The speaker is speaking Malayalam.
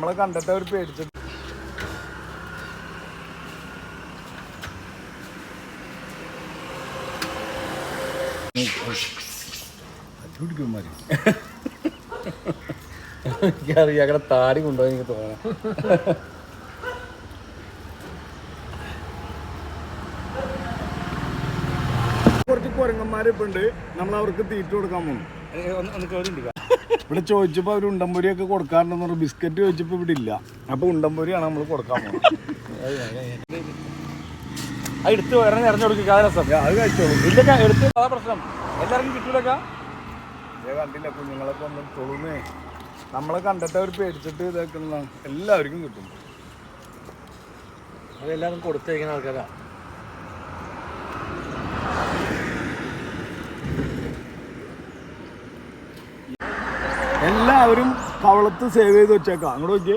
നമ്മളെ കണ്ടിട്ട് അവർ പേടിച്ചിട്ട് എനിക്കറിയാം അങ്ങനെ താടി കൊണ്ടുപോയി എനിക്ക് തോന്നാം. കുറച്ച് കുരങ്ങന്മാരിപ്പോ ഉണ്ട്. നമ്മൾ അവർക്ക് തീറ്റ കൊടുക്കാൻ പോകും. ഇവിടെ ചോദിച്ചപ്പോൾ അവർ ഉണ്ടംപൊരിയൊക്കെ കൊടുക്കാറുണ്ടെന്ന് പറഞ്ഞു. ബിസ്ക്കറ്റ് ചോദിച്ചപ്പോൾ ഇവിടെ ഇല്ല. അപ്പോൾ ഉണ്ടംപൊരിയാണ് നമ്മൾ കൊടുക്കാൻ പോകുന്നത്. അത് എടുത്ത് ഇറങ്ങി ഇറങ്ങി കൊടുക്കുക. രസം അത് കഴിച്ചോളൂ. ഇല്ലൊക്കെ എടുത്ത് അതാ പ്രശ്നം. എല്ലാവർക്കും കിട്ടൂലൊക്കെ. കണ്ടില്ല കുഞ്ഞുങ്ങളൊക്കെ ഒന്നും തൊഴുന്നേ. നമ്മളെ കണ്ടിട്ട് അവർ പേടിച്ചിട്ട് ഇതാക്കുന്ന എല്ലാവർക്കും കിട്ടും. അതെല്ലാവരും കൊടുത്തേക്കുന്ന ആൾക്കാരാ. എല്ലാവരും കവളത്ത് സേവ് ചെയ്ത് വെച്ചേക്കാം. അങ്ങോട്ട് നോക്കിയേ.